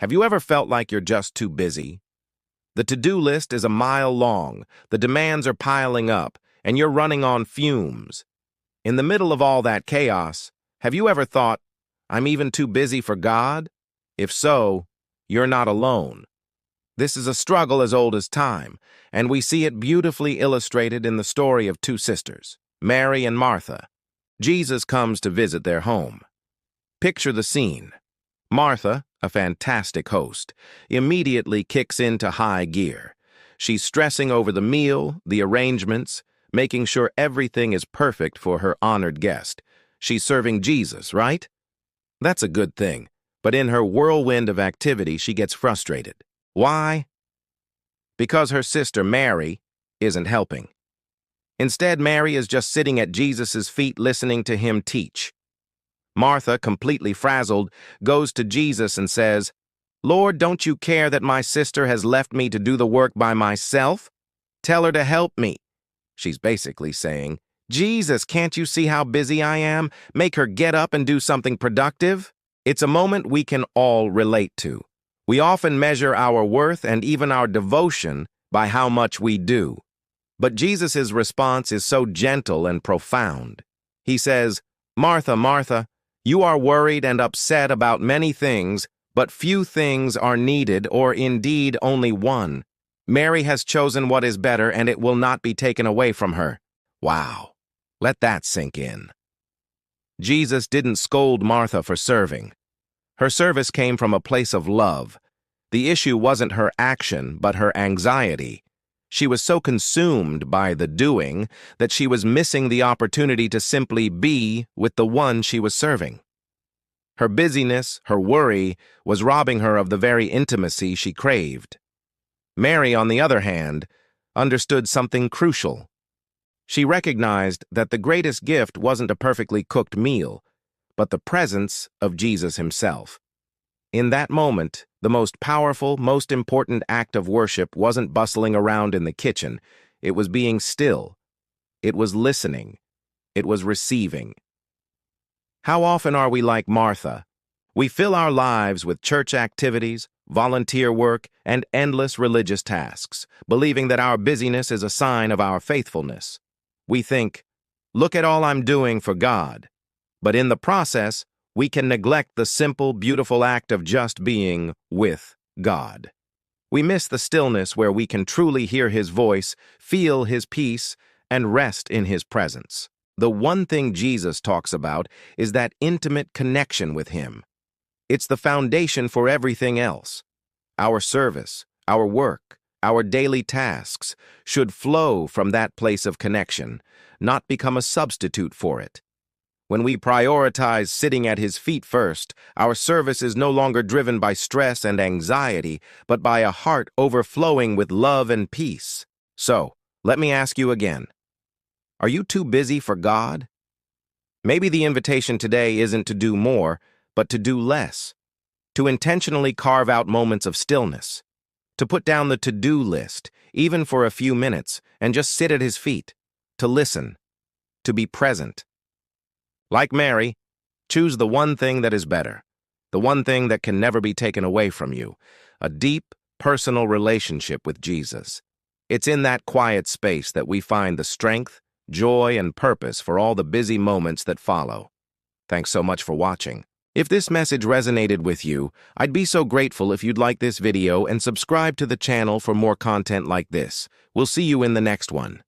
Have you ever felt like you're just too busy? The to-do list is a mile long, the demands are piling up, and you're running on fumes. In the middle of all that chaos, have you ever thought, I'm even too busy for God? If so, you're not alone. This is a struggle as old as time, and we see it beautifully illustrated in the story of two sisters, Mary and Martha. Jesus comes to visit their home. Picture the scene. Martha, a fantastic host, immediately kicks into high gear. She's stressing over the meal, the arrangements, making sure everything is perfect for her honored guest. She's serving Jesus, right? That's a good thing, but in her whirlwind of activity, she gets frustrated. Why? Because her sister Mary isn't helping. Instead, Mary is just sitting at Jesus' feet listening to him teach. Martha, completely frazzled, goes to Jesus and says, "Lord, don't you care that my sister has left me to do the work by myself? Tell her to help me." She's basically saying, "Jesus, can't you see how busy I am? Make her get up and do something productive." It's a moment we can all relate to. We often measure our worth and even our devotion by how much we do. But Jesus' response is so gentle and profound. He says, "Martha, Martha, you are worried and upset about many things, but few things are needed, or indeed only one. Mary has chosen what is better, and it will not be taken away from her." Wow, let that sink in. Jesus didn't scold Martha for serving. Her service came from a place of love. The issue wasn't her action, but her anxiety. She was so consumed by the doing that she was missing the opportunity to simply be with the one she was serving. Her busyness, her worry, was robbing her of the very intimacy she craved. Mary, on the other hand, understood something crucial. She recognized that the greatest gift wasn't a perfectly cooked meal, but the presence of Jesus himself. In that moment, the most powerful, most important act of worship wasn't bustling around in the kitchen. It was being still. It was listening. It was receiving. How often are we like Martha? We fill our lives with church activities, volunteer work, and endless religious tasks, believing that our busyness is a sign of our faithfulness. We think, look at all I'm doing for God. But in the process, we can neglect the simple, beautiful act of just being with God. We miss the stillness where we can truly hear his voice, feel his peace, and rest in his presence. The one thing Jesus talks about is that intimate connection with him. It's the foundation for everything else. Our service, our work, our daily tasks should flow from that place of connection, not become a substitute for it. When we prioritize sitting at his feet first, our service is no longer driven by stress and anxiety, but by a heart overflowing with love and peace. So, let me ask you again. Are you too busy for God? Maybe the invitation today isn't to do more, but to do less. To intentionally carve out moments of stillness. To put down the to-do list, even for a few minutes, and just sit at his feet. To listen. To be present. Like Mary, choose the one thing that is better, the one thing that can never be taken away from you, a deep, personal relationship with Jesus. It's in that quiet space that we find the strength, joy, and purpose for all the busy moments that follow. Thanks so much for watching. If this message resonated with you, I'd be so grateful if you'd like this video and subscribe to the channel for more content like this. We'll see you in the next one.